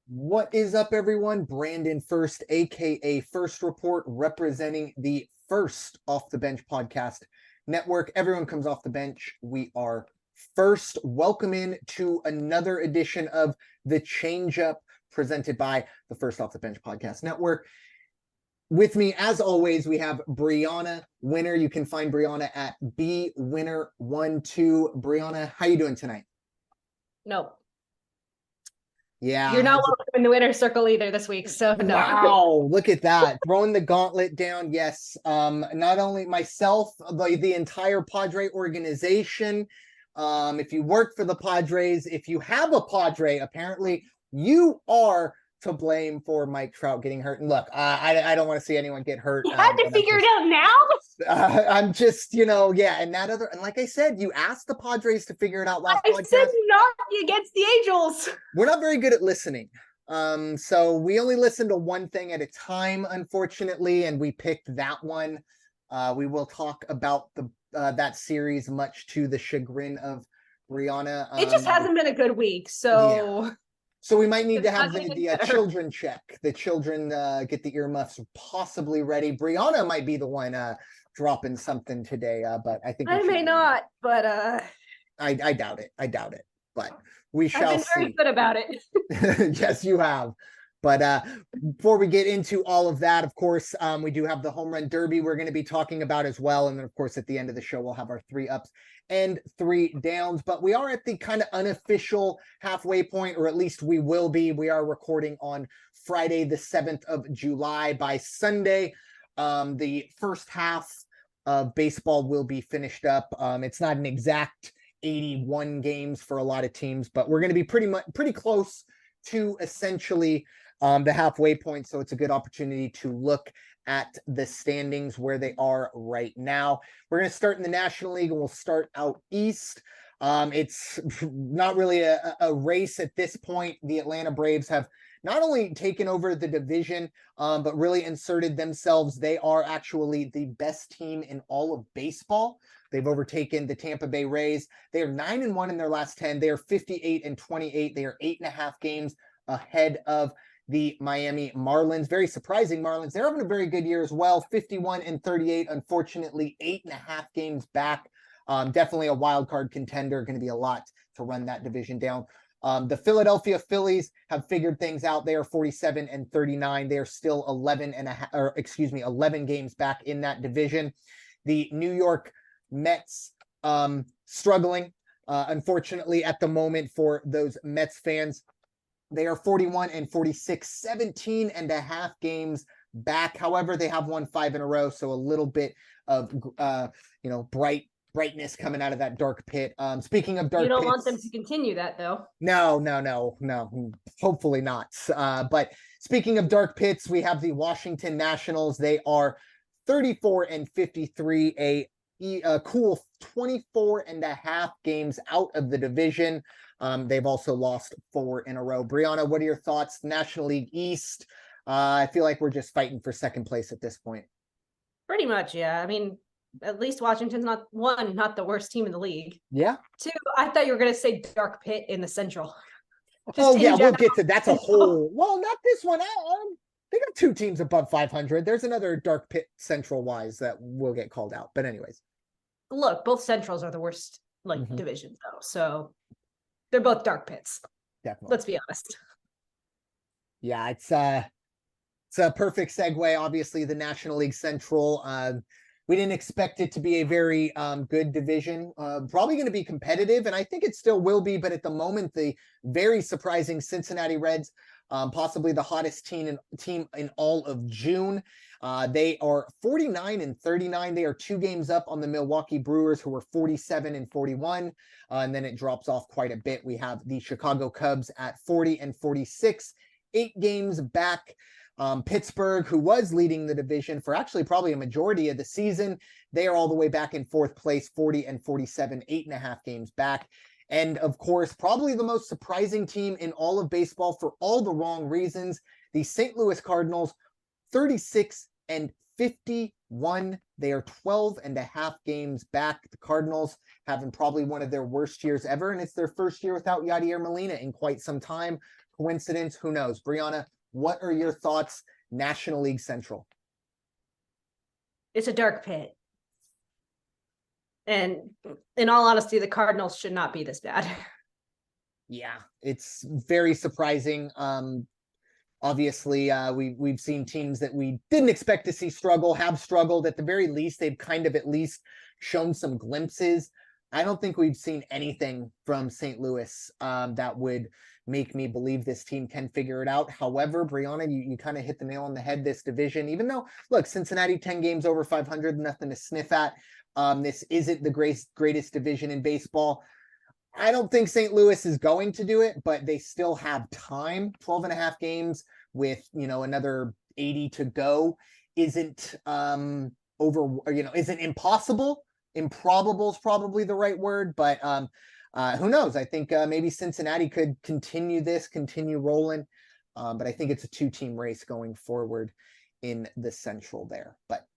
What is up, everyone? Brandon Ferst, aka First Report, representing the First Off the Bench podcast network. Everyone comes off the bench. We are first. Welcome in to another edition of the Changeup presented by the First Off the Bench podcast network. With me, as always, we have Bryana Winner. You can find Bryana at bwinner12. Bryana, how you doing tonight? No. Yeah. You're not welcome in the winner's circle either this week, so no. Wow, look at that. Throwing the gauntlet down. Yes. Not only myself, but the entire Padre organization. If you work for the Padres, if you have a Padre, apparently you are to blame for Mike Trout getting hurt. And look, I don't want to see anyone get hurt. You had to figure it out now? I'm just, and that other, and like I said, you asked the Padres to figure it out last podcast. I said not against the Angels. We're not very good at listening. So we only listen to one thing at a time, unfortunately, and we picked that one. We will talk about that series, much to the chagrin of Bryana. It just hasn't been a good week, so... Yeah. So we might need to have the children check. The children get the earmuffs possibly ready. Bryana might be the one dropping something today, but I think I may not, but I doubt it. But we shall see. I've been very good about it. Yes, you have. But before we get into all of that, of course, we do have the home run derby we're going to be talking about as well. And then, of course, at the end of the show, we'll have our 3 ups and 3 downs. But we are at the kind of unofficial halfway point, or at least we will be. We are recording on Friday, the 7th of July. By Sunday, the first half of baseball will be finished up. It's not an exact 81 games for a lot of teams, but we're going to be pretty close to essentially the halfway point. So it's a good opportunity to look at the standings where they are right now. We're going to start in the National League, and we'll start out east. It's not really a race at this point. The Atlanta Braves have not only taken over the division, but really inserted themselves. They are actually the best team in all of baseball. They've overtaken the Tampa Bay Rays. They are 9-1 in their last 10. They are 58-28. They are 8.5 games ahead of the Miami Marlins. Very surprising Marlins. They're having a very good year as well. 51-38. Unfortunately, 8.5 games back. Definitely a wild card contender. Going to be a lot to run that division down. The Philadelphia Phillies have figured things out. They are 47-39. They are still 11 games back in that division. The New York Mets struggling, unfortunately, at the moment for those Mets fans. They are 41-46, 17.5 games back. However, they have won 5 in a row, so a little bit of brightness coming out of that dark pit. Speaking of dark pits, you don't want them to continue that, though. No. Hopefully not. But speaking of dark pits, we have the Washington Nationals. They are 34-53, a cool 24.5 games out of the division. They've also lost 4 in a row. Bryana, what are your thoughts? National League East. I feel like we're just fighting for second place at this point. Pretty much, yeah. I mean, at least Washington's not the worst team in the league. Yeah. 2, I thought you were going to say dark pit in the Central. We'll get to that's a whole. Well, not this one. They got 2 teams above 500. There's another dark pit Central wise that will get called out. But anyways, look, both Centrals are the worst divisions though, so they're both dark pits. Definitely. Let's be honest. Yeah, it's a perfect segue. Obviously, the National League Central. We didn't expect it to be a very good division. Probably going to be competitive, and I think it still will be. But at the moment, the very surprising Cincinnati Reds, possibly the hottest team in all of June. They are 49-39. They are 2 games up on the Milwaukee Brewers, who are 47-41. And then it drops off quite a bit. We have the Chicago Cubs at 40-46, 8 games back. Pittsburgh, who was leading the division for actually probably a majority of the season, they are all the way back in 4th place, 40-47, 8.5 games back. And of course, probably the most surprising team in all of baseball for all the wrong reasons, the St. Louis Cardinals, 36-51. They are 12.5 games back. The Cardinals having probably one of their worst years ever, and it's their first year without Yadier Molina in quite some time, Coincidence? Who knows? Bryana, what are your thoughts? National League Central. It's a dark pit. And in all honesty, the Cardinals should not be this bad. Yeah, it's very surprising. Obviously, we've seen teams that we didn't expect to see struggle have struggled. At the very least, they've kind of at least shown some glimpses. I don't think we've seen anything from St. Louis that would make me believe this team can figure it out. However, Bryana, you kind of hit the nail on the head. This division, even though, look, Cincinnati 10 games over 500, nothing to sniff at. This isn't the greatest division in baseball. I don't think St. Louis is going to do it, but they still have time. 12 and a half games with, another 80 to go isn't isn't impossible. Improbable is probably the right word, but who knows? I think maybe Cincinnati could continue rolling. But I think it's a 2-team race going forward in the Central there. But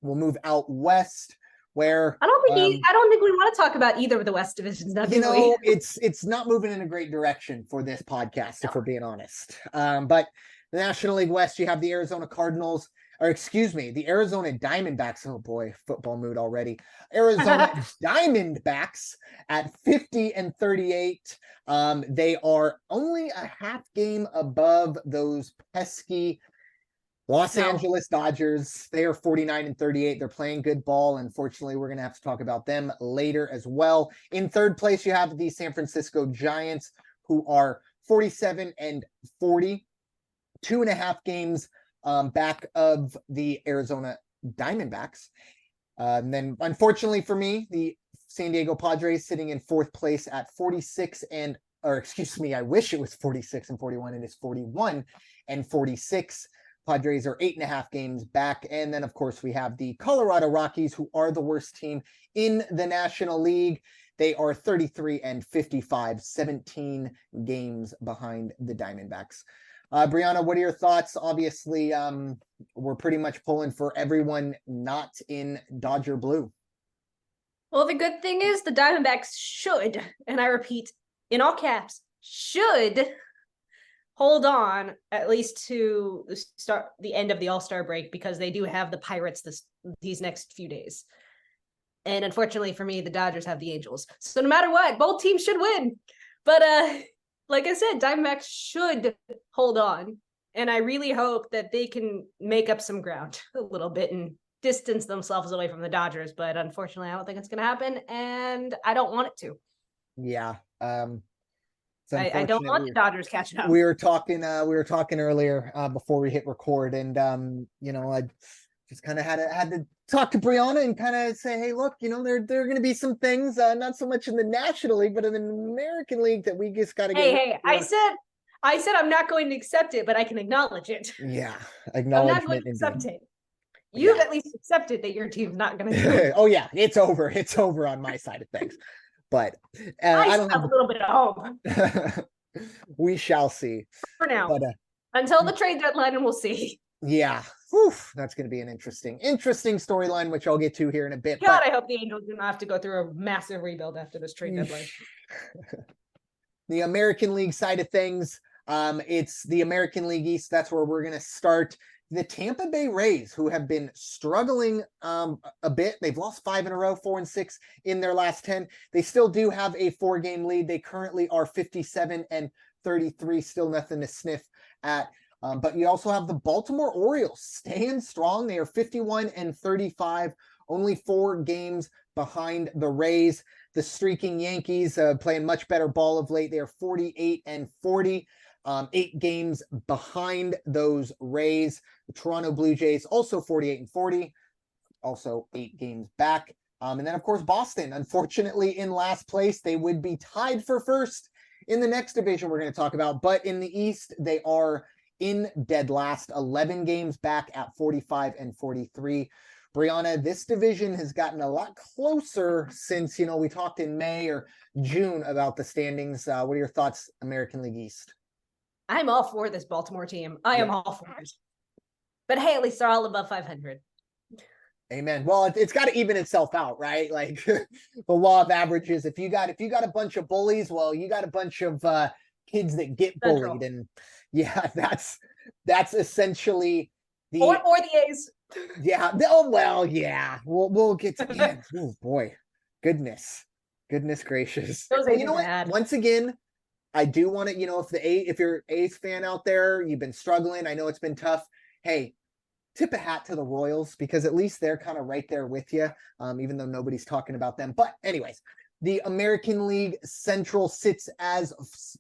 we'll move out west, where I don't think we want to talk about either of the West divisions. It's not moving in a great direction for this podcast, if we're being honest. But the National League West, you have the Arizona Cardinals, the Arizona Diamondbacks. Oh boy, football mood already. Arizona Diamondbacks at 50-38. They are only a half game above those pesky Los Angeles Dodgers. They are 49-38. They're playing good ball. Unfortunately, we're going to have to talk about them later as well. In third place, you have the San Francisco Giants, who are 47-40, 2.5 games back of the Arizona Diamondbacks. And then, unfortunately for me, the San Diego Padres sitting in fourth place at I wish it was 46-41. It is 41-46. Padres are 8.5 games back. And then, of course, we have the Colorado Rockies, who are the worst team in the National League. They are 33-55, 17 games behind the Diamondbacks. Bryana, what are your thoughts? Obviously, we're pretty much pulling for everyone not in Dodger blue. Well, the good thing is the Diamondbacks should, and I repeat, in all caps, should hold on at least to the end of the All-Star break, because they do have the Pirates these next few days. And unfortunately for me, the Dodgers have the Angels. So no matter what, both teams should win. But like I said, Diamondbacks should hold on. And I really hope that they can make up some ground a little bit and distance themselves away from the Dodgers. But unfortunately, I don't think it's going to happen. And I don't want it to. Yeah. I don't want the Dodgers catching up. We were talking earlier before we hit record, and I just kind of had to talk to Bryana and kind of say, hey, look, there are going to be some things, not so much in the National League, but in the American League that we just got to get. Hey, I said I'm not going to accept it, but I can acknowledge it. Yeah, acknowledgement. I'm not going to accept it. You've at least accepted that your team's not going to do it. Oh yeah, it's over. It's over on my side of things. But I don't have a little bit of hope. We shall see. For now, but, until the trade deadline, and we'll see. Yeah, that's going to be an interesting storyline, which I'll get to here in a bit. God, I hope the Angels do not have to go through a massive rebuild after this trade deadline. The American League side of things, it's the American League East. That's where we're going to start. The Tampa Bay Rays, who have been struggling a bit. They've lost 5 in a row, 4-6 in their last 10. They still do have a 4-game lead. They currently are 57-33, still nothing to sniff at. But you also have the Baltimore Orioles staying strong. They are 51-35, only 4 games behind the Rays. The streaking Yankees playing much better ball of late. They are 48-40. 8 games behind those Rays. The Toronto Blue Jays also 48-40, also 8 games back. And then, of course, Boston, unfortunately, in last place. They would be tied for first in the next division we're going to talk about. But in the East, they are in dead last, 11 games back at 45-43. Bryana, this division has gotten a lot closer since, we talked in May or June about the standings. What are your thoughts, American League East? I'm all for this Baltimore team. I am all for it. But hey, at least they're all above 500. Amen. Well, it's got to even itself out, right? Like the law of averages. If you got a bunch of bullies, well, you got a bunch of kids that get Central. bullied. And yeah, that's essentially Or the the A's. yeah. Oh well, yeah. We'll get to man. Oh boy, goodness gracious. Those Well, A's you are know what? bad. Once again, I do want to, if you're A's fan out there, you've been struggling. I know it's been tough. Hey, tip a hat to the Royals because at least they're kind of right there with you, even though nobody's talking about them. But anyways, the American League Central sits as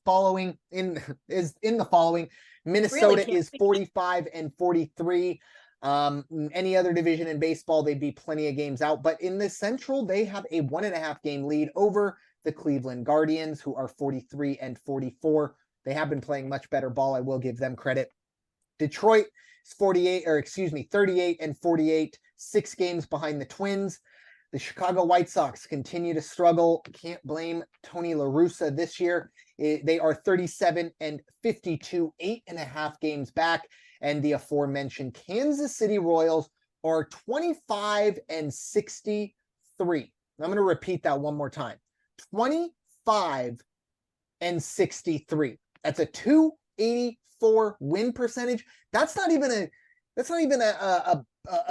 following is in the following. Minnesota is 45 and 43. Any other division in baseball, they'd be plenty of games out. But in the Central, they have a 1.5 game lead over the Cleveland Guardians, who are 43 and 44. They have been playing much better ball. I will give them credit. Detroit is 38 and 48, 6 games behind the Twins. The Chicago White Sox continue to struggle. Can't blame Tony La Russa this year. They are 37 and 52, 8.5 games back. And the aforementioned Kansas City Royals are 25 and 63. I'm going to repeat that one more time. 25 and 63. That's a 284 win percentage. That's not even a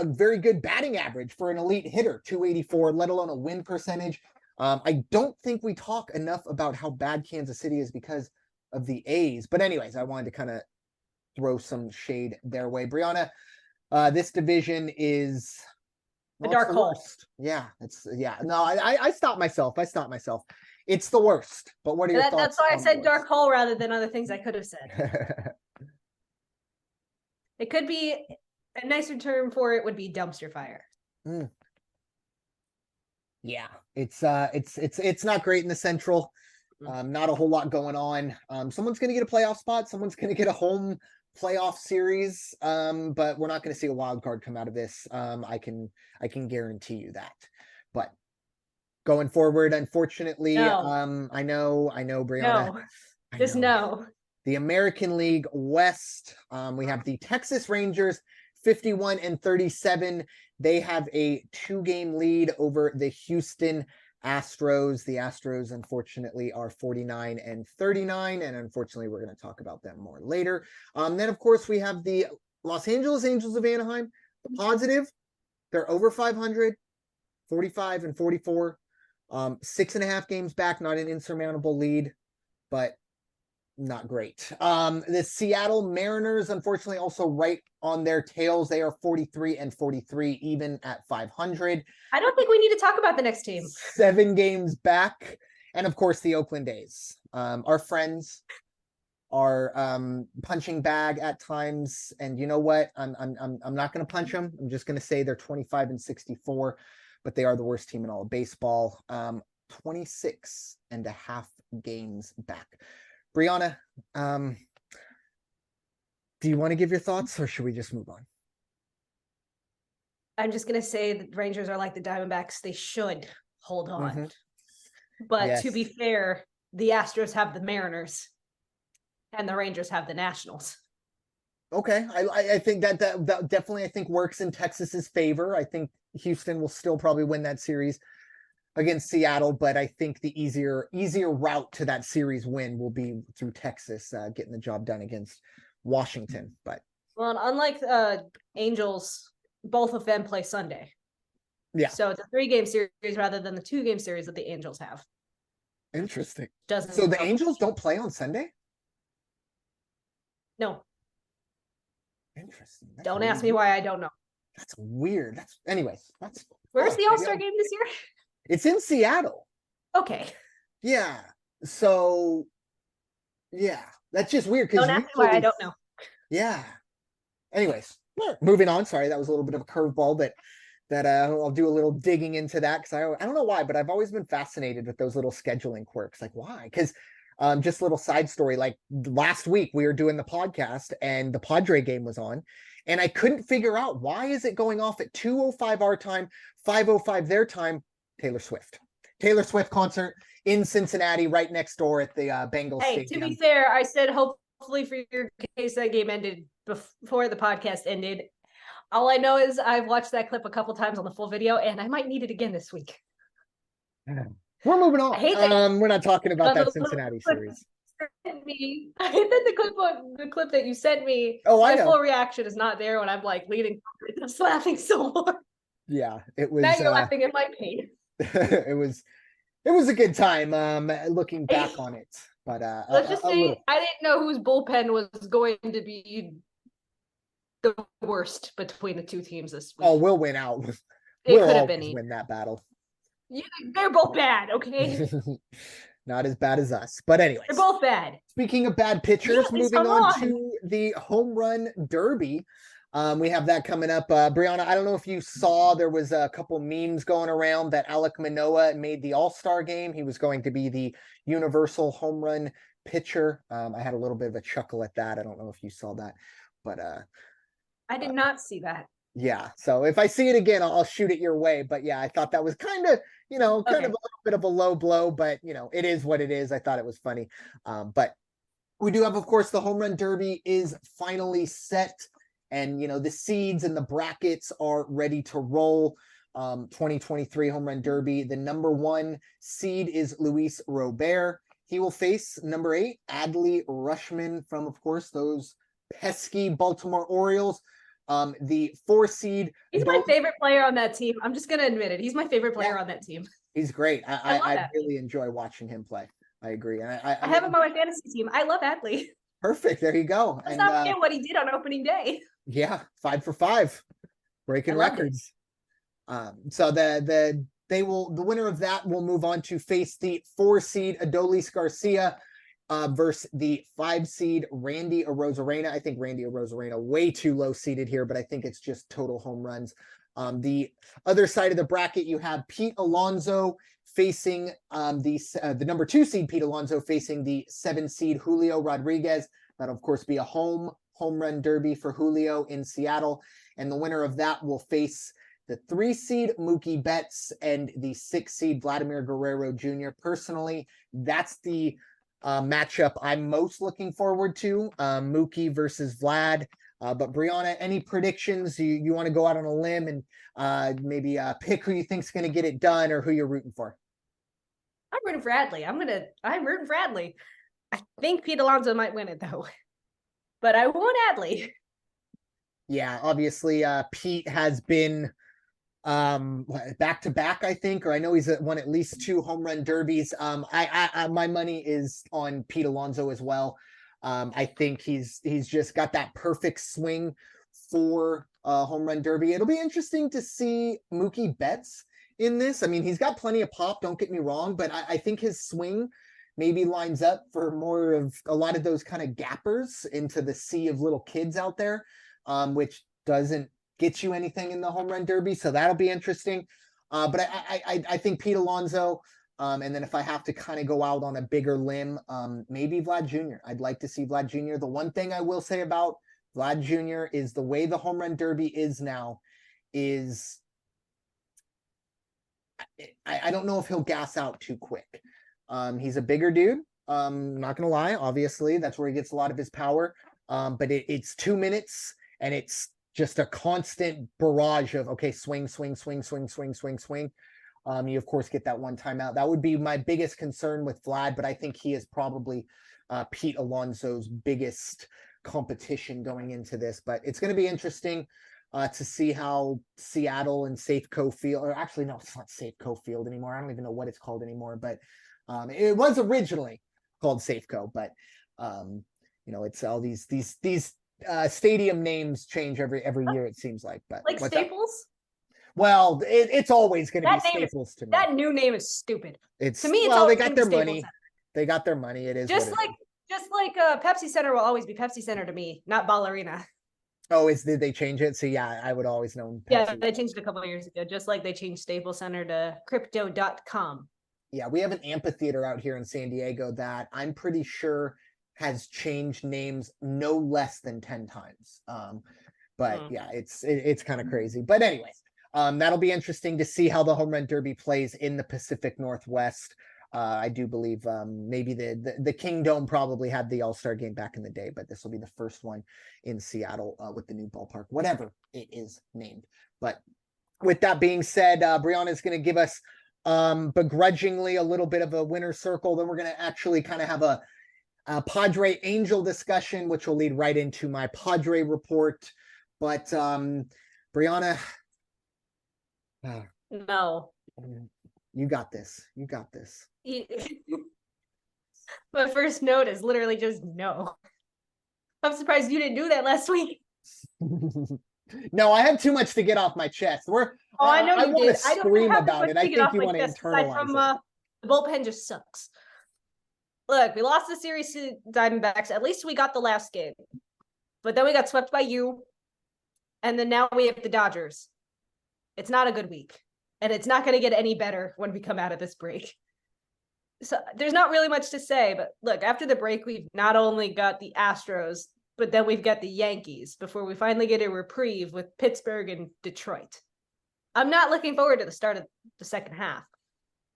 very good batting average for an elite hitter, 284, let alone a win percentage. I don't think we talk enough about how bad Kansas City is because of the A's. But anyways, I wanted to kind of throw some shade their way. Bryana, this division is a dark hole. Yeah, No, I stopped myself. It's the worst. But what are your thoughts? That's why I said dark hole rather than other things I could have said. It could be a nicer term for it would be dumpster fire. Yeah, it's not great in the Central. Not a whole lot going on. Someone's going to get a playoff spot. Someone's going to get a home playoff series. But we're not going to see a wild card come out of this. I can guarantee you that. But going forward, unfortunately, no. I know, Bryana. No. The American League West, we have the Texas Rangers, 51 and 37. They have a 2-game lead over the Houston Astros. The Astros, unfortunately, are 49 and 39. And unfortunately, we're going to talk about them more later. Then, of course, we have the Los Angeles Angels of Anaheim. The positive, they're over 500, 45 and 44. 6.5 games back, not an insurmountable lead, but not great. The Seattle Mariners, unfortunately, also right on their tails. They are 43 and 43, even at 500. I don't think we need to talk about the next team. 7 games back. And of course, the Oakland A's. Our friends are punching bag at times. And you know what? I'm not going to punch them. I'm just going to say they're 25 and 64, but they are the worst team in all of baseball. 26.5 games back. Bryana, do you want to give your thoughts or should we just move on? I'm just going to say the Rangers are like the Diamondbacks. They should hold on. But to be fair, the Astros have the Mariners and the Rangers have the Nationals. Okay. I think that definitely, I think, works in Texas's favor. I think Houston will still probably win that series against Seattle, but I think the easier route to that series win will be through Texas getting the job done against Washington. But well, unlike Angels, both of them play Sunday. Yeah. So it's a 3-game series rather than the 2-game series that the Angels have. Interesting. So the Angels don't play on Sunday? No. Interesting. Don't ask me why I don't know. That's weird. Where's the All-Star game this year? It's in Seattle. Okay. Yeah. So, yeah, that's just weird. Don't ask me why I don't know. Yeah. Anyways, moving on. Sorry, that was a little bit of a curveball, but I'll do a little digging into that because I don't know why, but I've always been fascinated with those little scheduling quirks. Like, why? Because just a little side story. Like last week, we were doing the podcast and the Padre game was on, and I couldn't figure out why is it going off at 2:05 our time, 5:05 their time. Taylor Swift concert in Cincinnati, right next door at the Bengals Stadium. To be fair, I said hopefully for your case that game ended before the podcast ended. All I know is I've watched that clip a couple times on the full video, and I might need it again this week. We're moving on. We're not talking about that Cincinnati series. me, I think the clip that you sent me, Oh, I my know. full reaction is not there when I'm like leaning forward. I'm just laughing so hard. Yeah, it Now was you're laughing at my pain. it was a good time looking back on it. But Let's just a say little. I didn't know whose bullpen was going to be the worst between the two teams this Oh, week. we'll win out. It We'll could have been always win that battle. they're both bad, okay? Not as bad as us. But They're anyways, both bad. speaking of bad pitchers, Yes, moving come on on. to the home run derby. We have that coming up. Bryana, I don't know if you saw, there was a couple memes going around that Alek Manoah made the All-Star game. He was going to be the universal home run pitcher. I had a little bit of a chuckle at that. I don't know if you saw that, but I did not see that. yeah. So if I see it again, I'll shoot it your way. But yeah, I thought that was kind of, kind of a little bit of a low blow, but it is what it is. I thought it was funny. But we do have, of course, the home run derby is finally set, and the seeds and the brackets are ready to roll. 2023 home run derby. The number 1 seed is Luis Robert. He will face number 8, Adley Rushman from, of course, those pesky Baltimore Orioles. The 4 seed. He's my favorite player on that team. I'm just gonna admit it. He's my favorite player on that team. He's great. I I really enjoy watching him play. I agree. And I have him on my fantasy team. I love Adley. Perfect. There you go. Let's not forget what he did on opening day. Yeah, 5 for 5, breaking records. So the winner of that will move on to face the 4 seed Adolis Garcia versus the 5 seed Randy Arozarena. I think Randy Arozarena way too low seeded here, but I think it's just total home runs. The other side of the bracket, you have Pete Alonso facing the number 2 seed Pete Alonso facing the 7 seed Julio Rodriguez. That'll of course be a home run derby for Julio in Seattle, and the winner of that will face the 3 seed Mookie Betts and the 6 seed Vladimir Guerrero Jr. Personally, that's the matchup I'm most looking forward to, Mookie versus Vlad. But Bryana, any predictions? You want to go out on a limb and maybe pick who you think's going to get it done, or who you're rooting for? I'm rooting for Adley. I'm rooting for Adley. I think Pete Alonso might win it though, but I want Adley. Yeah, obviously, Pete has been back to back, I think, or I know he's won at least 2 home run derbies. I my money is on Pete Alonso as well. I think he's just got that perfect swing for home run derby. It'll be interesting to see Mookie Betts in this. I mean, he's got plenty of pop, don't get me wrong, but I think his swing maybe lines up for more of a lot of those kind of gappers into the sea of little kids out there, which doesn't get you anything in the home run derby. So that'll be interesting. But I think Pete Alonso, and then if I have to kind of go out on a bigger limb, maybe Vlad Jr. I'd like to see Vlad Jr. The one thing I will say about Vlad Jr. is the way the home run derby is now is I don't know if he'll gas out too quick. He's a bigger dude. Not gonna lie, obviously that's where he gets a lot of his power. But it's 2 minutes and it's just a constant barrage of swing. You of course get that one timeout. That would be my biggest concern with Vlad, but I think he is probably Pete Alonso's biggest competition going into this. But it's going to be interesting to see how Seattle and Safeco Field, or actually no, it's not Safeco Field anymore. I don't even know what it's called anymore, but it was originally called Safeco. But it's all these stadium names change every year, it seems like. But like Staples? Well, it's always going to be Staples to me. That new name is stupid. It's to me, it's they got their money. Center. They got their money. It is just like Pepsi Center will always be Pepsi Center to me, not Ballerina. Oh, did they change it? So yeah, I would always know. Yeah, they changed it a couple of years ago, just like they changed Staples Center to Crypto.com. Yeah, we have an amphitheater out here in San Diego that I'm pretty sure has changed names no less than 10 times. But yeah, it's kind of crazy. But anyways, that'll be interesting to see how the home run derby plays in the Pacific Northwest. I do believe maybe the Kingdome probably had the All-Star game back in the day, but this will be the first one in Seattle with the new ballpark, whatever it is named. But with that being said, Bryana is going to give us begrudgingly a little bit of a winner circle. Then we're going to actually kind of have Padre Angel discussion, which will lead right into my Padre report. But Bryana, No. you got this. You got this. My first note is literally just no. I'm surprised you didn't do that last week. No, I have too much to get off my chest. I know I you want did. to I don't scream have about it. I think you want to internalize it. The bullpen just sucks. Look, we lost the series to Diamondbacks. At least we got the last game. But then we got swept by you. And then now we have the Dodgers. It's not a good week. And it's not going to get any better when we come out of this break. So there's not really much to say. But look, after the break, we've not only got the Astros, but then we've got the Yankees before we finally get a reprieve with Pittsburgh and Detroit. I'm not looking forward to the start of the second half.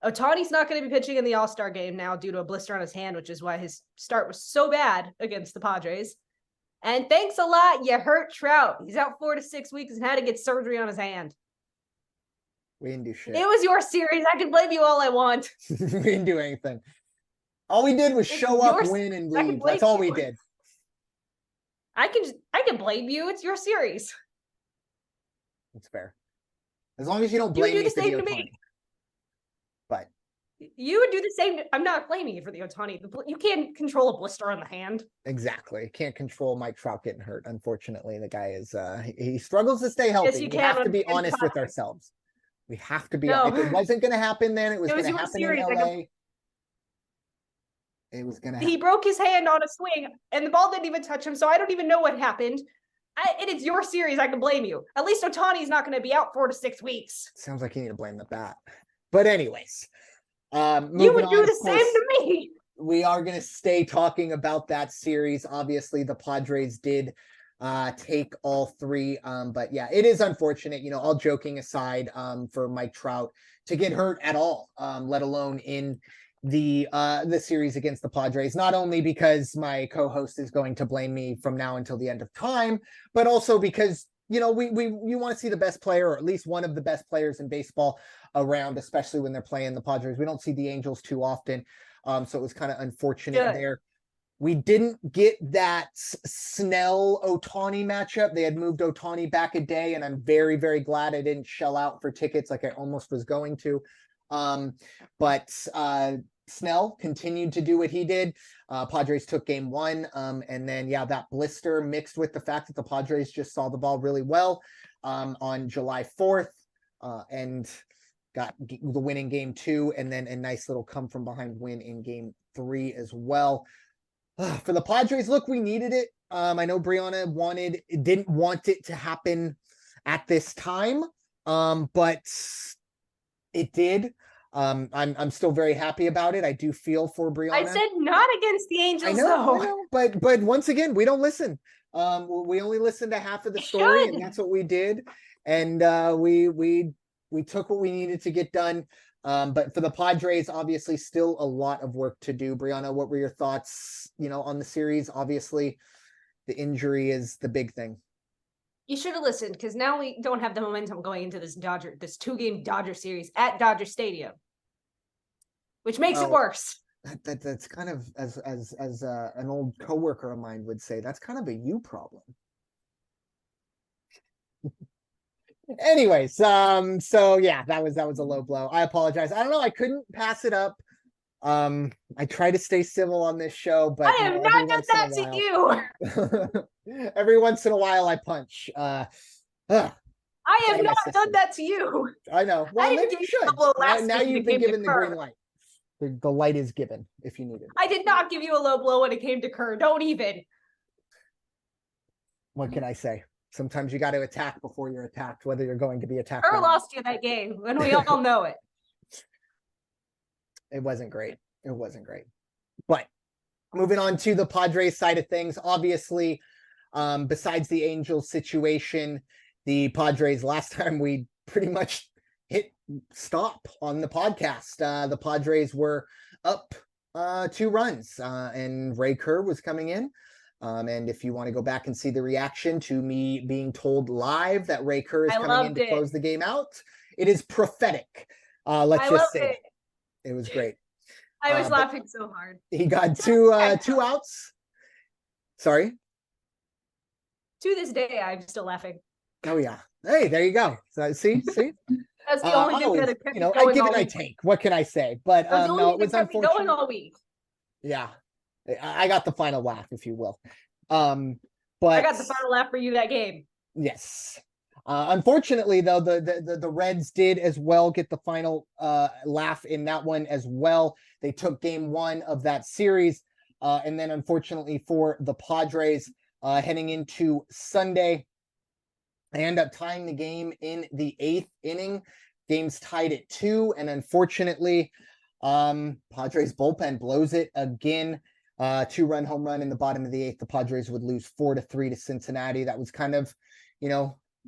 Ohtani's not going to be pitching in the All-Star game now due to a blister on his hand, which is why his start was so bad against the Padres. And thanks a lot, you hurt Trout. He's out 4 to 6 weeks and had to get surgery on his hand. We didn't do shit. It was your series. I can blame you all I want. We didn't do anything. All we did was show up, win, and leave. That's all we did. I can blame you. It's your series. That's fair. As long as you don't blame me for the Ohtani. But you would do the same. I'm not blaming you for the Ohtani. You can't control a blister on the hand. Exactly. Can't control Mike Trout getting hurt. Unfortunately, the guy is he struggles to stay healthy. Yes, we have to be honest with ourselves. We have to be. If it wasn't going to happen, then it was going to happen in LA. It was going to happen. He broke his hand on a swing, and the ball didn't even touch him, so I don't even know what happened. It is your series. I can blame you. At least Ohtani's not going to be out 4 to 6 weeks. Sounds like you need to blame the bat. But anyways, you would do the same to me. We are going to stay talking about that series. Obviously, the Padres did take all three. But yeah, it is unfortunate, all joking aside, for Mike Trout to get hurt at all, let alone in the series against the Padres, not only because my co-host is going to blame me from now until the end of time, but also because we want to see the best player, or at least one of the best players in baseball around, especially when they're playing the Padres. We don't see the Angels too often. So it was kind of unfortunate there. We didn't get that Snell-Ohtani matchup. They had moved Ohtani back a day, and I'm very, very glad I didn't shell out for tickets like I almost was going to. But Snell continued to do what he did. Padres took game 1. And then, that blister mixed with the fact that the Padres just saw the ball really well on July 4th and got the win in game 2, and then a nice little come from behind win in game 3 as well. For the Padres, look, we needed it. I know Bryana didn't want it to happen at this time, but it did. I'm still very happy about it. I do feel for Bryana. I said not against the Angels, I know, but once again, we don't listen. We only listen to half of the story, and that's what we did. And we took what we needed to get done. But for the Padres, obviously, still a lot of work to do. Bryana, what were your thoughts, on the series? Obviously, the injury is the big thing. You should have listened, because now we don't have the momentum going into this 2-game Dodger series at Dodger Stadium, which makes it worse. That's kind of, as an old coworker of mine would say, that's kind of a you problem. Anyways, so yeah, that was a low blow. I apologize. I don't know. I couldn't pass it up. I try to stay civil on this show, but I have not done that to you. Every once in a while, I punch. I have not done that to you. I know. Well, maybe you should. Now you've been given the green light. The light is given if you need it. I did not give you a low blow when it came to Kerr. Don't even. What can I say? Sometimes you got to attack before you're attacked, whether you're going to be attacked. Kerr lost you that game, and we all know it. It wasn't great. It wasn't great. But moving on to the Padres side of things, obviously, besides the Angels situation, the Padres, last time we pretty much hit stop on the podcast. The Padres were up 2 runs, and Ray Kerr was coming in. And if you want to go back and see the reaction to me being told live that Ray Kerr is coming in to close the game out, it is prophetic. Let's just say it was great. I was laughing so hard. He got two outs. Sorry. To this day, I'm still laughing. Oh yeah. Hey, there you go. So, see. That's the only thing that kept me going I give all it, I week. take. What can I say? But That's the only no, thing it was that kept me going unfortunate. all week. Yeah, I got the final laugh, if you will. I But got the final laugh for you that game. yes. Unfortunately, though, the Reds did as well get the final laugh in that one as well. They took game one of that series. And then unfortunately for the Padres, heading into Sunday, they end up tying the game in the 8th inning. Game's tied at 2, and unfortunately, Padres bullpen blows it again. 2-run home run in the bottom of the 8th. The Padres would lose 4-3 to Cincinnati. That was kind of,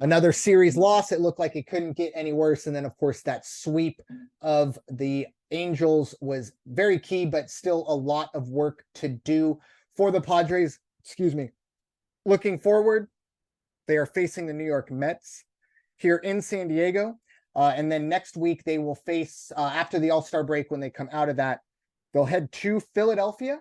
another series loss. It looked like it couldn't get any worse. And then, of course, that sweep of the Angels was very key, but still a lot of work to do for the Padres. Excuse me. Looking forward, they are facing the New York Mets here in San Diego. And then next week, they will face, after the All-Star break, when they come out of that, they'll head to Philadelphia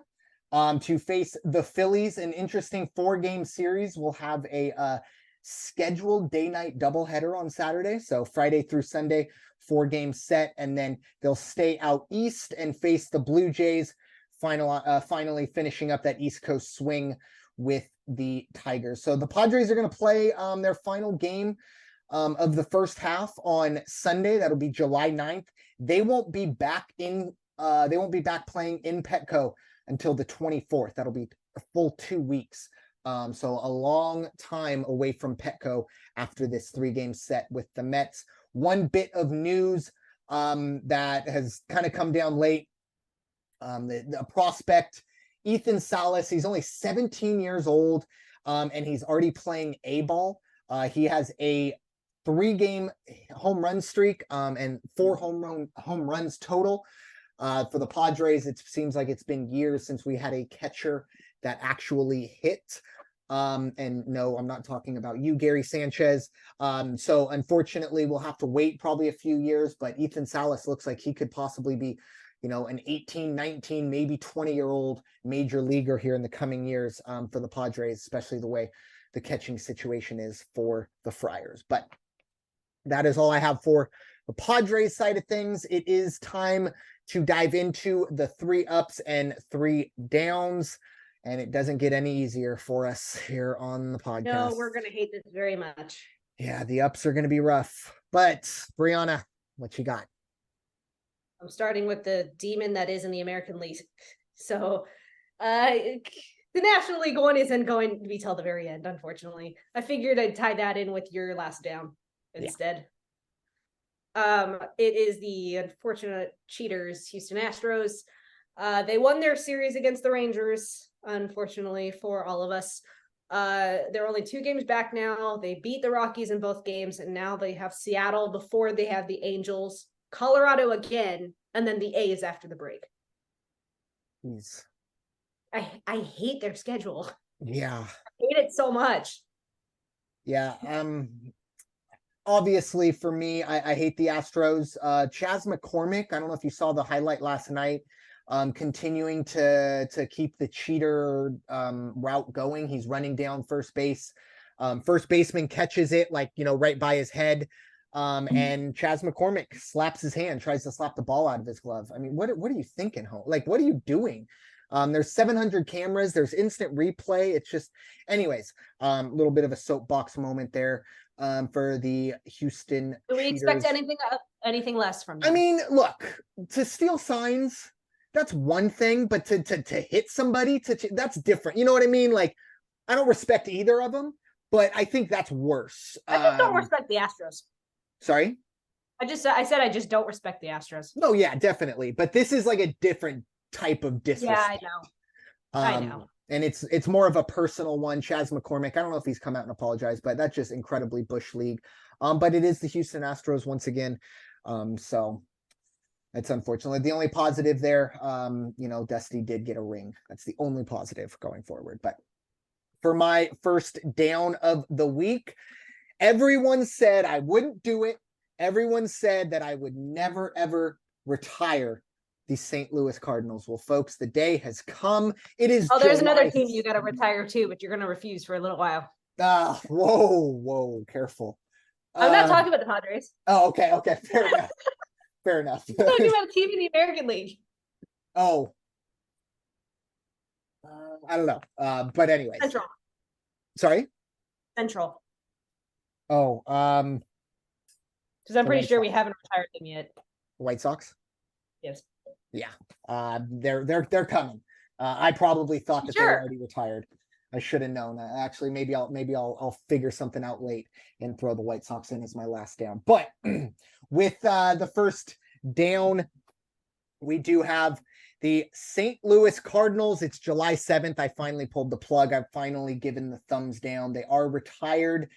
to face the Phillies. An interesting 4-game series. We'll have a scheduled day-night doubleheader on Saturday. So Friday through Sunday, 4-game set. And then they'll stay out east and face the Blue Jays, finally finishing up that East Coast swing with the Tigers. So the Padres are going to play their final game of the first half on Sunday. That'll be July 9th. They won't be back playing in Petco until the 24th. That'll be a full 2 weeks. So a long time away from Petco after this 3-game set with the Mets. One bit of news that has kind of come down late. The prospect, Ethan Salas, he's only 17 years old, and he's already playing A-ball. He has a 3-game home run streak and 4 home runs total. For the Padres, it seems like it's been years since we had a catcher that actually hit. And no, I'm not talking about you, Gary Sanchez. So unfortunately, we'll have to wait probably a few years, but Ethan Salas looks like he could possibly be, an 18, 19, maybe 20-year-old major leaguer here in the coming years for the Padres, especially the way the catching situation is for the Friars. But that is all I have for the Padres side of things. It is time to dive into the 3 ups and 3 downs. And it doesn't get any easier for us here on the podcast. No, we're going to hate this very much. Yeah, the ups are going to be rough. But, Bryana, what you got? I'm starting with the demon that is in the American League. So, the National League one isn't going to be till the very end, unfortunately. I figured I'd tie that in with your last down instead. Yeah. It is the unfortunate cheaters, Houston Astros. They won their series against the Rangers, unfortunately for all of us. They're only 2 games back now. They beat the Rockies in both games, and now they have Seattle before they have the Angels, Colorado again, and then the A's after the break. Jeez. I hate their schedule. Yeah. I hate it so much. Yeah. Obviously, for me, I hate the Astros. Chas McCormick, I don't know if you saw the highlight last night, continuing to keep the cheater route going. He's running down first base. First baseman catches it right by his head. And Chas McCormick slaps his hand, tries to slap the ball out of his glove. I mean, what are you thinking, home? What are you doing? There's 700 cameras. There's instant replay. It's just, anyways, a little bit of a soapbox moment there for the Houston. Do we cheaters. expect anything less from them? I mean, look, to steal signs, that's one thing, but to hit somebody, that's different. You know what I mean? I don't respect either of them, but I think that's worse. I just don't respect the Astros. Sorry? I said I just don't respect the Astros. No, yeah, definitely. But this is a different type of disrespect. Yeah, I know. And it's more of a personal one. Chas McCormick, I don't know if he's come out and apologized, but that's just incredibly Bush League. But it is the Houston Astros once again. So it's unfortunately the only positive there. Dusty did get a ring. That's the only positive going forward. But for my first down of the week, everyone said I wouldn't do it. Everyone said that I would never, ever retire the St. Louis Cardinals. Well, folks, the day has come. It is there's another July. team you got to retire too, but you're going to refuse for a little while. Whoa, careful. I'm not talking about the Padres. Oh, okay, fair enough. Fair enough. I'm talking about a team in the American League. Oh, I don't know. But anyways. Central. Sorry? Central. Oh, because I'm pretty sure we haven't retired them yet. White Sox? Yes. Yeah. They're coming. I probably thought that they were already retired. I should have known. Actually, maybe I'll figure something out late and throw the White Sox in as my last down. But with the first down, we do have the St. Louis Cardinals. It's July 7th. I finally pulled the plug. I've finally given the thumbs down. They are retired.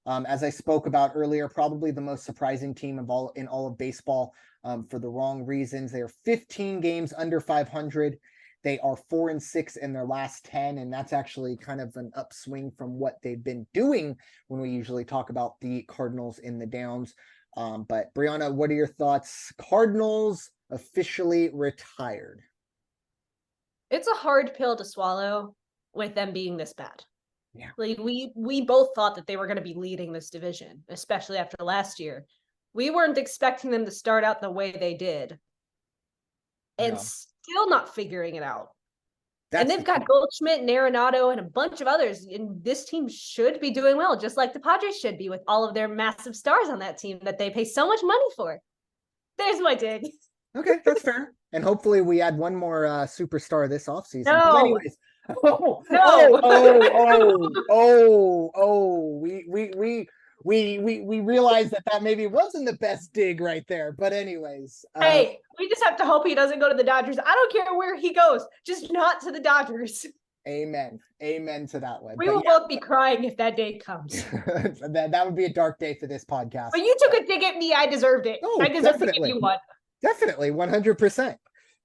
As I spoke about earlier, probably the most surprising team in all of baseball for the wrong reasons. They are 15 games under 500. They are 4-6 in their last 10, and that's actually kind of an upswing from what they've been doing when we usually talk about the Cardinals in the downs. But Bryana, what are your thoughts? Cardinals officially retired. It's a hard pill to swallow with them being this bad. Yeah. Like we both thought that they were going to be leading this division, especially after last year. We weren't expecting them to start out the way they did. And still not figuring it out. And they've got Goldschmidt and Arenado and a bunch of others. And this team should be doing well, just like the Padres should be with all of their massive stars on that team that they pay so much money for. There's my dig. Okay, that's fair. And hopefully we add one more superstar this offseason. No. But anyways. We realized that maybe wasn't the best dig right there. But anyways. Hey, we just have to hope he doesn't go to the Dodgers. I don't care where he goes, just not to the Dodgers. Amen to that one. We will both be crying if that day comes. that would be a dark day for this podcast. But you took a dig at me. I deserved it. I deserved to give you one. Definitely, 100%.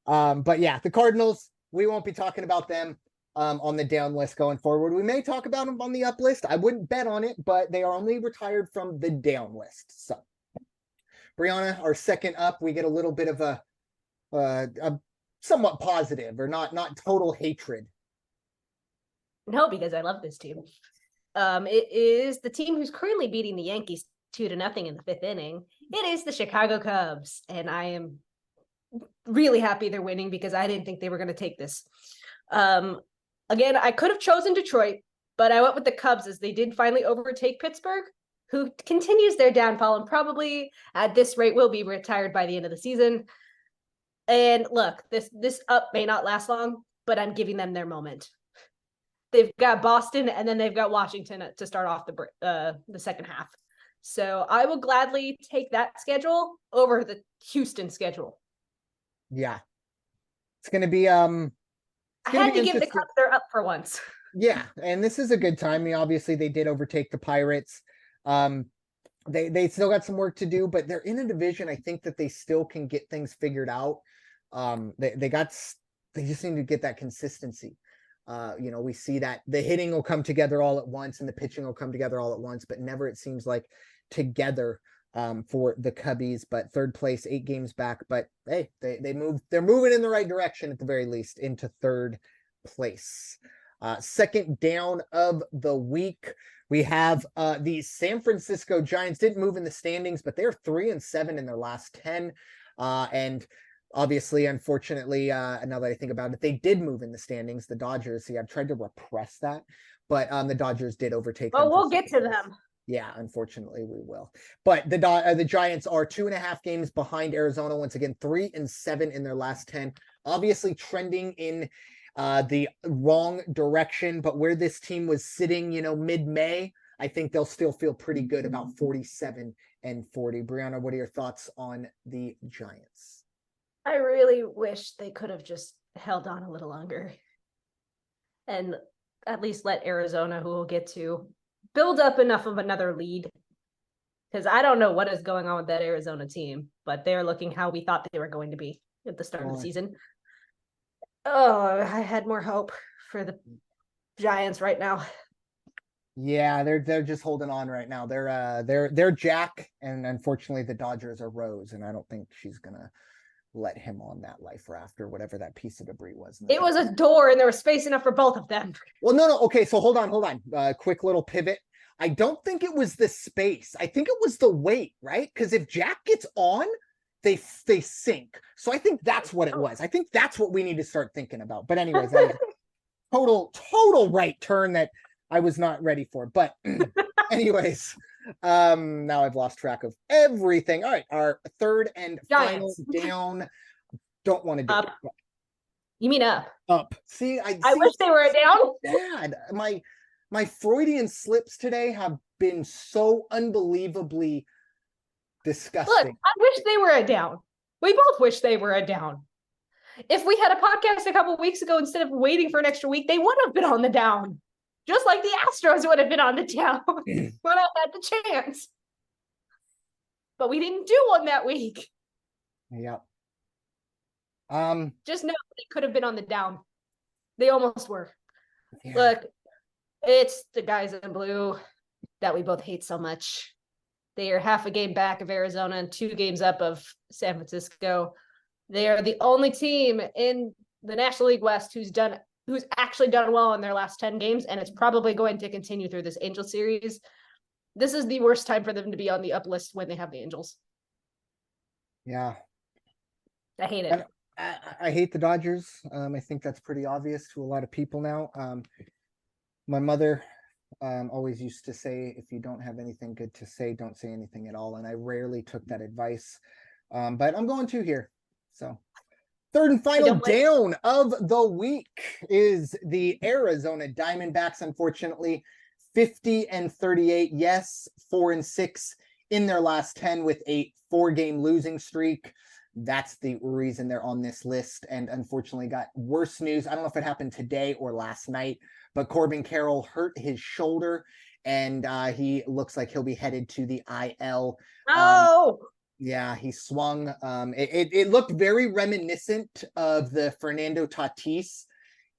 But yeah, the Cardinals, we won't be talking about them on the down list going forward. We may talk about them on the up list. I wouldn't bet on it, but they are only retired from the down list. So, Bryana, our second up, we get a little bit of a somewhat positive or not total hatred. No, because I love this team. It is the team who's currently beating the Yankees 2-0 in the 5th inning. It is the Chicago Cubs, and I am really happy they're winning because I didn't think they were going to take this. Again, I could have chosen Detroit, but I went with the Cubs as they did finally overtake Pittsburgh, who continues their downfall and probably at this rate will be retired by the end of the season. And look, this up may not last long, but I'm giving them their moment. They've got Boston and then they've got Washington to start off the second half. So I will gladly take that schedule over the Houston schedule. Yeah. It's going to be I had to give the Cubs their up for once. Yeah, and this is a good time. I mean, obviously they did overtake the Pirates. They still got some work to do, but they're in a division I think that they still can get things figured out. They just need to get that consistency. We see that the hitting will come together all at once and the pitching will come together all at once, but never, it seems like, together for the Cubbies. But third place, 8 games back, but hey, they're moving in the right direction at the very least into third place. Second down of the week, we have the San Francisco Giants. Didn't move in the standings, but they're 3-7 in their last 10. And obviously, unfortunately, now that I think about it, they did move in the standings. The Dodgers, I've tried to repress that, but the Dodgers did overtake them. Oh, we'll get to them. Yeah, unfortunately, we will. But the Giants are 2.5 games behind Arizona. Once again, 3-7 in their last 10. Obviously, trending in the wrong direction, but where this team was sitting, mid-May, I think they'll still feel pretty good about 47-40. Bryana, what are your thoughts on the Giants? I really wish they could have just held on a little longer and at least let Arizona, who we'll get to, build up enough of another lead. Because I don't know what is going on with that Arizona team, but they're looking how we thought they were going to be at the start of the season. Oh, I had more hope for the Giants right now. Yeah, they're just holding on right now. They're Jack, and unfortunately the Dodgers are Rose, and I don't think she's gonna let him on that life raft or whatever that piece of debris was. It was a door and there was space enough for both of them. Well, no. Okay, so hold on. Quick little pivot. I don't think it was the space. I think it was the weight, right? Because if Jack gets on, they sink. So I think that's what it was. I think that's what we need to start thinking about. But anyways, that was total right turn that I was not ready for. But anyways, now I've lost track of everything. All right, our third and Giants. final down. Don't want to do Up. it. You mean up? Up. See, I wish they were down. Dad, my Freudian slips today have been so unbelievably disgusting. Look, I wish they were a down. We both wish they were a down. If we had a podcast a couple weeks ago, instead of waiting for an extra week, they would have been on the down. Just like the Astros would have been on the down when I had the chance. But we didn't do one that week. Yeah. Just know they could have been on the down. They almost were. Yeah. Look, it's the guys in blue that we both hate so much. They are half a game back of Arizona and 2 games up of San Francisco. They are the only team in the National League West who's actually done well in their last 10 games, and it's probably going to continue through this Angel series. This is the worst time for them to be on the up list when they have the Angels. Yeah. I hate it. I hate the Dodgers. I think that's pretty obvious to a lot of people now. My mother always used to say, if you don't have anything good to say, don't say anything at all. And I rarely took that advice. But I'm going to here. So third and final down of the week is the Arizona Diamondbacks. Unfortunately, 50-38. Yes, 4-6 in their last 10 with a 4-game losing streak. That's the reason they're on this list. And unfortunately got worse news. I don't know if it happened today or last night, but Corbin Carroll hurt his shoulder and he looks like he'll be headed to the IL. Oh, yeah, he swung. It looked very reminiscent of the Fernando Tatis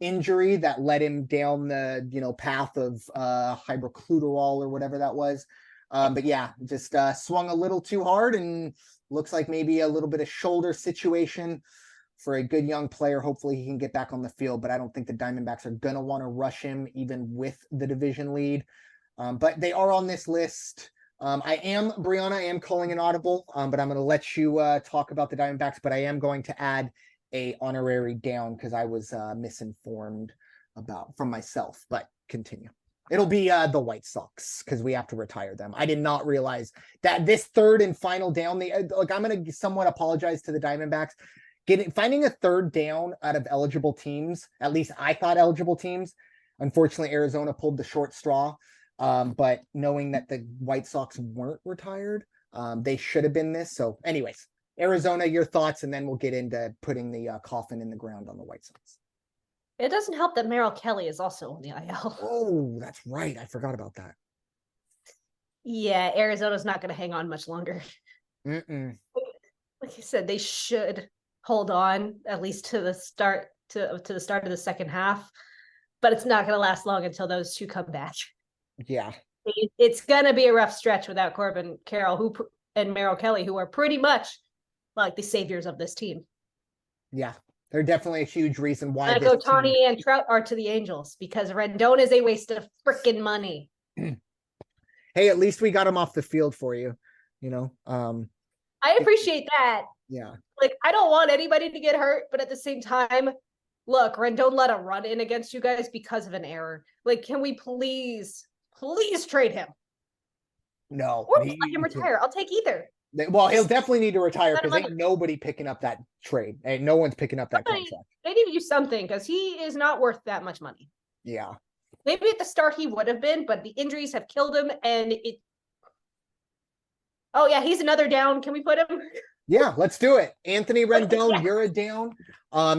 injury that led him down the path of hydrochloride or whatever that was. But yeah, just swung a little too hard and looks like maybe a little bit of shoulder situation for a good young player. Hopefully he can get back on the field, but I don't think the Diamondbacks are going to want to rush him even with the division lead. But they are on this list. Bryana, I am calling an audible, but I'm going to let you talk about the Diamondbacks, but I am going to add a honorary down because I was misinformed from myself, but continue. It'll be the White Sox because we have to retire them. I did not realize that this third and final down. I'm going to somewhat apologize to the Diamondbacks. Finding a third down out of eligible teams. At least I thought eligible teams. Unfortunately, Arizona pulled the short straw. But knowing that the White Sox weren't retired, they should have been this. So, anyways, Arizona, your thoughts, and then we'll get into putting the coffin in the ground on the White Sox. It doesn't help that Merrill Kelly is also on the IL. Oh, that's right. I forgot about that. Yeah, Arizona's not going to hang on much longer. Like I said, they should hold on at least to the start to the start of the second half, but it's not going to last long until those two come back. Yeah, it's going to be a rough stretch without Corbin Carroll and Merrill Kelly, who are pretty much like the saviors of this team. Yeah. They're definitely a huge reason why Ohtani and Trout are to the Angels because Rendon is a waste of freaking money. Hey, at least we got him off the field for you. I appreciate that. Yeah. Like, I don't want anybody to get hurt, but at the same time, look, Rendon let a run in against you guys because of an error. Like, can we please trade him? No. Or let him retire. I'll take either. Well, he'll definitely need to retire because ain't nobody picking up that trade. Ain't no one's picking up that contract. They need to do something because he is not worth that much money. Yeah. Maybe at the start he would have been, but the injuries have killed him and it. Oh, yeah, he's another down. Can we put him? Yeah, let's do it. Anthony Rendon, yes. You're a down.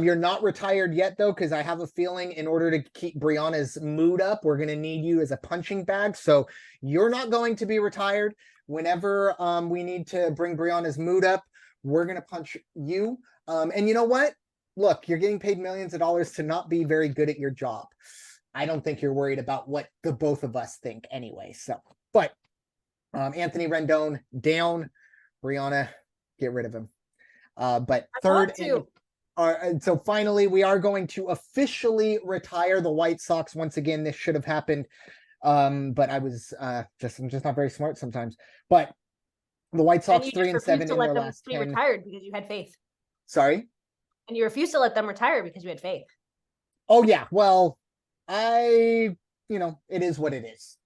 You're not retired yet, though, because I have a feeling in order to keep Bryana's mood up, we're going to need you as a punching bag. So you're not going to be retired. Whenever we need to bring Bryana's mood up, we're going to punch you. And you know what? Look, you're getting paid millions of dollars to not be very good at your job. I don't think you're worried about what the both of us think anyway. So, but Anthony Rendon down, Bryana, get rid of him. But I third, want to. and so finally, we are going to officially retire the White Sox once again. This should have happened, but I'm just not very smart sometimes. But the White And Sox you three just and refused seven to in let their them last be 10. retired because you had faith. Sorry. And you refused to let them retire because you had faith. Oh yeah. Well, it is what it is.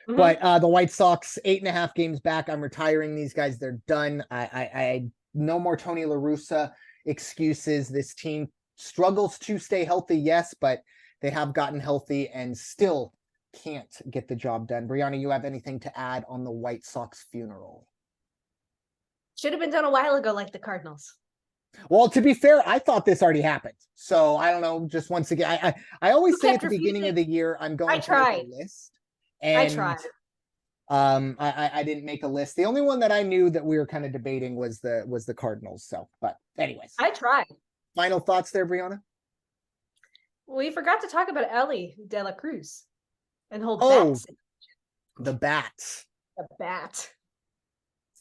Mhm. But the White Sox 8.5 games back. I'm retiring these guys. They're done. I no more Tony La Russa excuses. This team struggles to stay healthy, yes, but they have gotten healthy and still can't get the job done. Bryana, you have anything to add on the White Sox funeral? Should have been done a while ago, like the Cardinals. Well, to be fair, I thought this already happened. So I don't know. Just once again, I always say at the beginning of the year, I'm going to make a list. I And tried. I didn't make a list. The only one that I knew that we were kind of debating was the Cardinals. So, but anyways, I tried. final thoughts there, Bryana? We forgot to talk about Ellie De La Cruz and whole Oh, bats. the bats. The bat.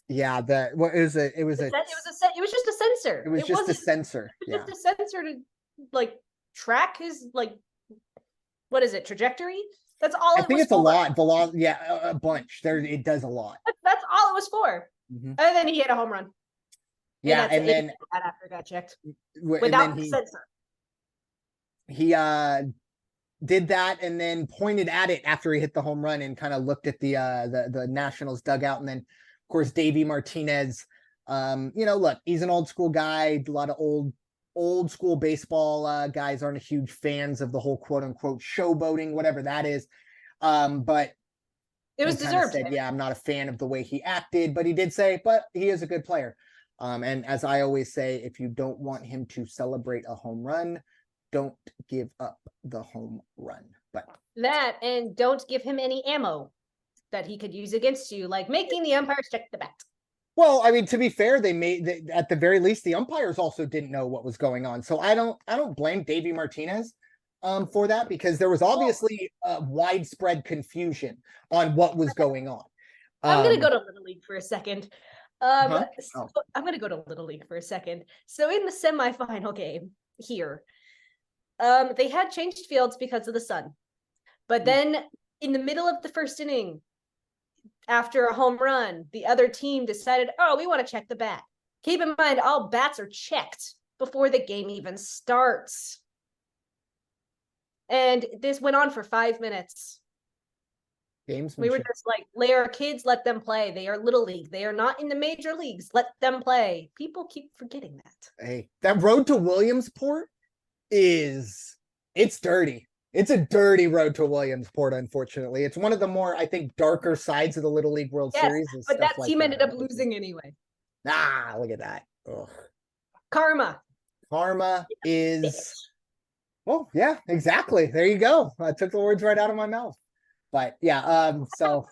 Yeah, what is it? It was It was just a sensor. It was just a sensor. It was just a sensor to like track his what is it, trajectory? That's all I it think was it's a for. lot. Yeah, a bunch. It does a lot. That's all it was for. Mhm. And then he hit a home run. Yeah, and then after it got checked without the sensor. He did that and then pointed at it after he hit the home run and kind of looked at the Nationals dugout. And then of course Davey Martinez, look, he's an old school guy. A lot of old school baseball guys aren't huge fans of the whole quote unquote showboating, whatever that is. But it was deserved. Said, yeah, I'm not a fan of the way he acted, but he did say, but he is a good player. And as I always say, if you don't want him to celebrate a home run, don't give up the home run. But that, and don't give him any ammo that he could use against you, like making the umpires check the bat. Well, I mean, to be fair, at the very least, the umpires also didn't know what was going on. So I don't blame Davey Martinez for that, because there was obviously widespread confusion on what was going on. I'm gonna go to Little League for a second. I'm gonna go to Little League for a second. So in the semifinal game here, they had changed fields because of the sun. But then in the middle of the first inning, after a home run, the other team decided, oh, we want to check the bat. Keep in mind, all bats are checked before the game even starts. And this went on for 5 minutes. We were just like, let our kids, let them play. They are Little League. They are not in the major leagues. Let them play. People keep forgetting that. Hey, that road to Williamsport it's dirty. It's a dirty road to Williamsport, unfortunately. It's one of the more, I think, darker sides of the Little League World Series. But that team ended up losing anyway. Ah, look at that. Ugh. Karma is... Well, yeah, exactly. There you go. I took the words right out of my mouth. But yeah, so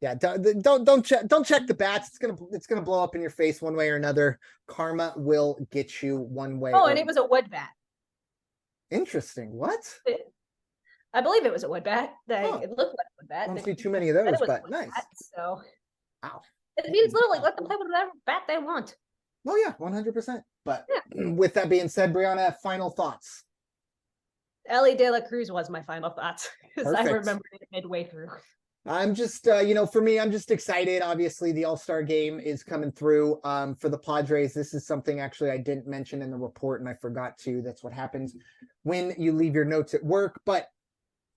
yeah, don't check the bats. It's gonna blow up in your face one way or another. Karma will get you one way. Oh, and it was a wood bat. Interesting. What? I believe it was a wood bat. It looked like a wood bat. Must be too many of those, but nice. So, wow. It means literally let them play with whatever bat they want. Oh yeah, 100%. But with that being said, Bryana, final thoughts. Ellie De La Cruz was my final thoughts, because I remembered it midway through. I'm just, for me, I'm just excited. Obviously, the All-Star game is coming through for the Padres. This is something actually I didn't mention in the report, and I forgot to. That's what happens when you leave your notes at work. But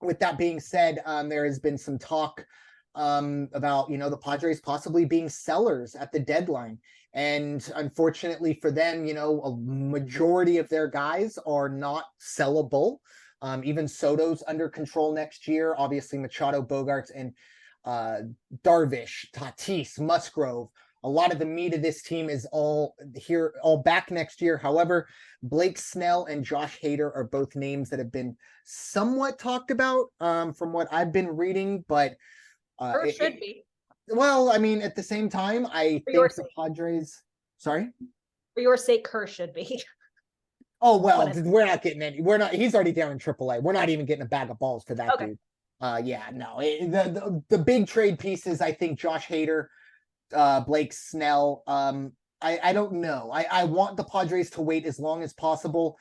with that being said, there has been some talk about, the Padres possibly being sellers at the deadline. And unfortunately for them, a majority of their guys are not sellable. Even Soto's under control next year. Obviously, Machado, Bogarts, and Darvish, Tatis, Musgrove. A lot of the meat of this team is all back next year. However, Blake Snell and Josh Hader are both names that have been somewhat talked about from what I've been reading, but it should be. Well, I mean, at the same time, I think the Padres. Sorry? For your sake, Kerr should be. Oh, well, we're not getting any. We're not. He's already down in AAA. We're not even getting a bag of balls for that dude. Yeah, no. The big trade pieces, I think Josh Hader, Blake Snell. I don't know. I want the Padres to wait as long as possible.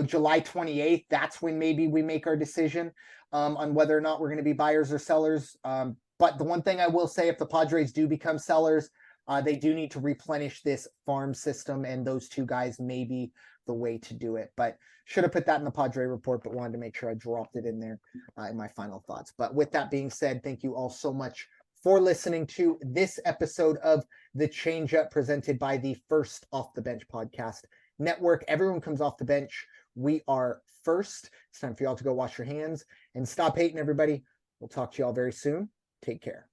July 28th, that's when maybe we make our decision on whether or not we're going to be buyers or sellers. But the one thing I will say, if the Padres do become sellers, they do need to replenish this farm system, and those two guys may be the way to do it. But should have put that in the Padre report, but wanted to make sure I dropped it in there in my final thoughts. But with that being said, thank you all so much for listening to this episode of the Changeup presented by the First Off the Bench podcast network. Everyone comes off the bench. We are first. It's time for y'all to go wash your hands and stop hating, everybody. We'll talk to y'all very soon. Take care.